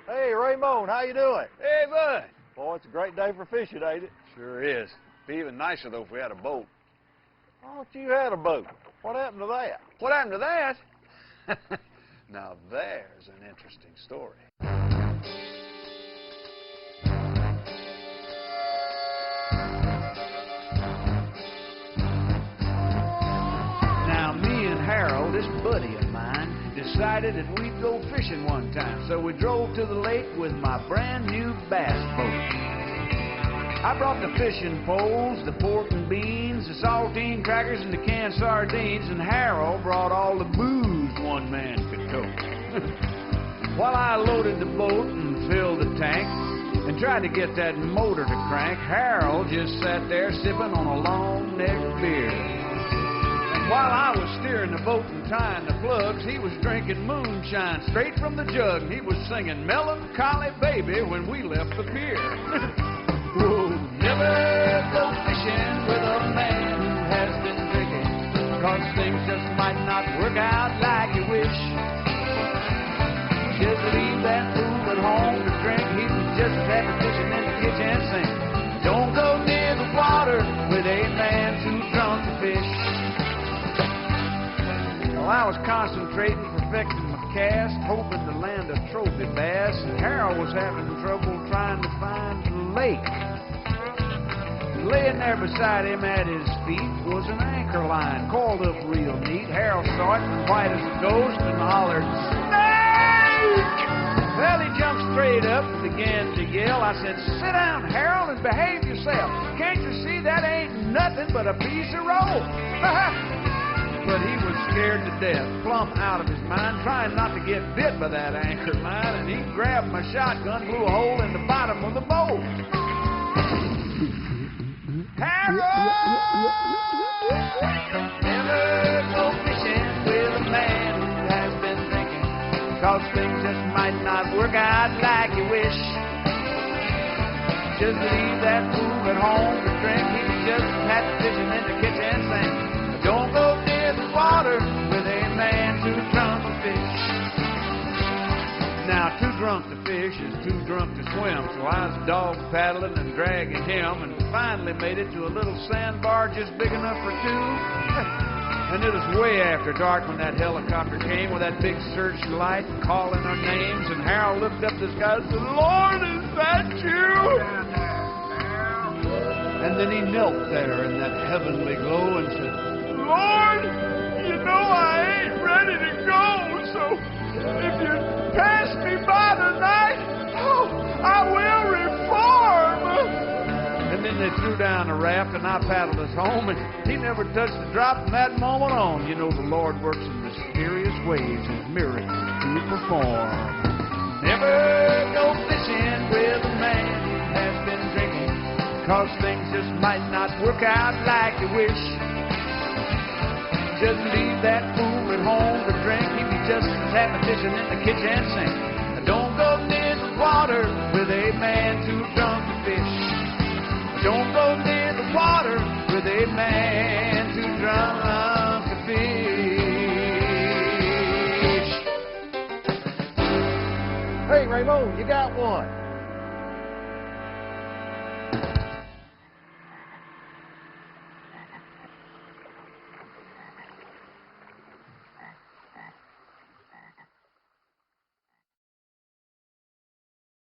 Hey, Raymond, how you doing? Hey, bud. Boy, it's a great day for fishing, ain't it? Sure is. Be even nicer, though, if we had a boat. I thought you had a boat. What happened to that? What happened to that? Now, there's an interesting story. Now, me and Harold, this buddy of mine, decided that we'd go fishing one time. So we drove to the lake with my brand new bass boat. I brought the fishing poles, the pork and beans, the saltine crackers, and the canned sardines, and Harold brought all the booze one man could tote. While I loaded the boat and filled the tank and tried to get that motor to crank, Harold just sat there sipping on a long-necked beer. And while I was steering the boat and tying the plugs, he was drinking moonshine straight from the jug, and he was singing Melancholy Baby when we left the pier. Whoa, never go fishing with a man who has been drinking, 'cause things just might not work out like you wish. Just leave that fool at home to drink. He was just happy fishing in the kitchen sink. Don't go near the water with a man too drunk to fish. Well, I was concentrating, perfecting my cast, hoping to land a trophy bass, and Harold was having trouble trying to find the lake. Laying there beside him at his feet was an anchor line, coiled up real neat. Harold saw it, white as a ghost, and hollered, "Snake!" Well, he jumped straight up and began to yell. I said, "Sit down, Harold, and behave yourself. Can't you see that ain't nothing but a piece of rope?" But he was scared to death, plumb out of his mind, trying not to get bit by that anchor line, and he grabbed my shotgun, blew a hole in the bottom of the boat. Harold! Never go fishing with a man who has been drinking, 'cause things just might not work out like you wish. Just leave that fool at home to drink. He was just happy fishing in the kitchen sink. Don't go near the water with a man too drunk to fish. Now, too drunk to fish is too drunk to swim, so I was dog paddling and dragging him, and finally made it to a little sandbar just big enough for two. And it was way after dark when that helicopter came with that big searchlight calling our names, and Harold looked up to the sky and said, "Lord, is that you?" And then he knelt there in that heavenly glow and said, "Lord, you know I ain't ready to go, so if you pass me by tonight, I will reform." And then they threw down a raft, and I paddled us home, and he never touched a drop from that moment on. You know, the Lord works in mysterious ways, His miracles to perform. Never go fishing with a man who has been drinking, 'cause things just might not work out like you wish. Just leave that fool at home to drink. He was just happy fishing in the kitchen sink. Don't go near the water with a man too drunk to fish. Don't go near the water with a man too drunk to fish. Hey, Raymond, you got one.